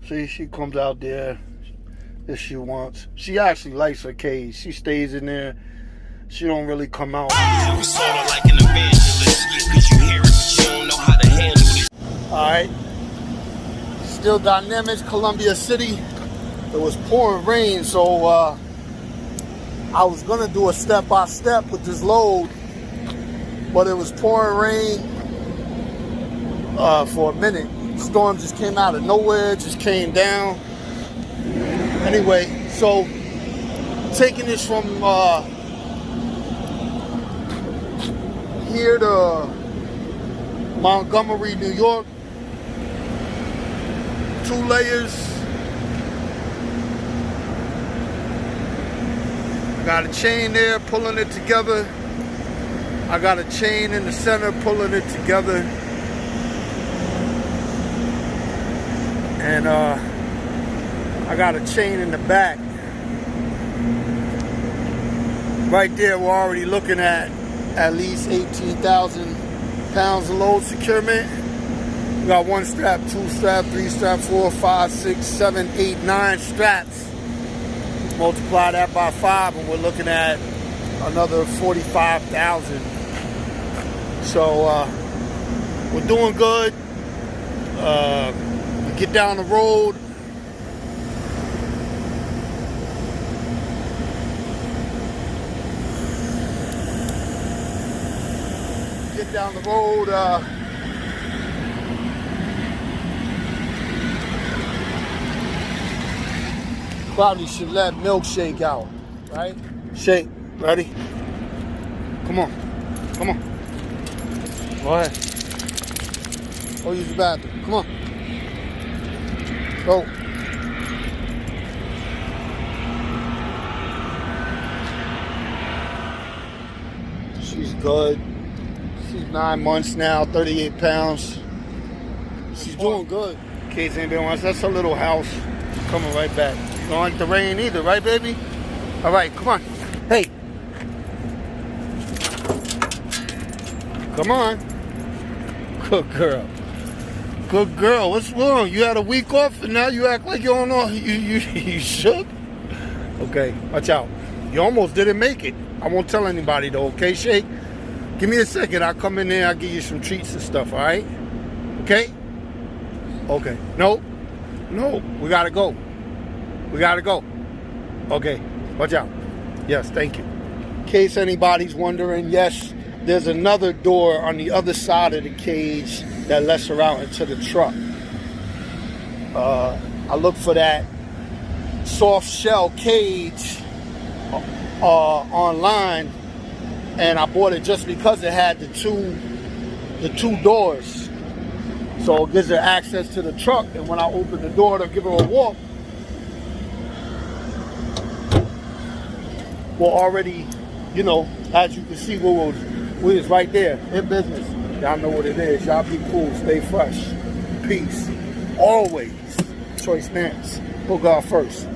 See, she comes out there if she wants. She actually likes her cage. She stays in there. She don't really come out. I'm sorta like an evangelist, yeah, 'cause you hear it, but you don't know how to handle it. Alright. Still Dynamics, Columbia City. It was pouring rain, so I was gonna do a step-by-step with this load, but it was pouring rain for a minute. Storm just came out of nowhere, just came down. Anyway, so taking this from here to Montgomery, New York, 2 layers. Got a chain there pulling it together. I got a chain in the center pulling it together. And I got a chain in the back. Right there, we're already looking at least 18,000 pounds of load securement. We got 1 strap, 2 strap, 3 strap, 4, 5, 6, 7, 8, 9 straps. Multiply that by 5 and we're looking at another 45,000. So we're doing good. We get down the road. Get down the road. Probably should let Milkshake out, right? Shake, ready? Come on, come on. Go ahead. Go use the bathroom. Come on. Go. She's good. She's 9 months now, 38 pounds. She's doing good. In case anybody wants, that's her little house. She's coming right back. You don't like the rain either, right, baby? All right, come on. Hey. Come on. Good girl. Good girl. What's wrong? You had a week off and now you act like you don't know. You shook? Okay, watch out. You almost didn't make it. I won't tell anybody though, okay, Shake? Give me a second. I'll come in there. I'll give you some treats and stuff, all right? Okay? Okay. No. No. We got to go. We got to go. Okay. Watch out. Yes, thank you. In case anybody's wondering, yes, there's another door on the other side of the cage that lets her out into the truck. I looked for that soft shell cage online, and I bought it just because it had the two doors. So it gives her access to the truck, and when I open the door to give her a walk, we're already, you know, as you can see, we was right there in business. Y'all know what it is. Y'all be cool, stay fresh, peace, always. Choicemas. Put God first.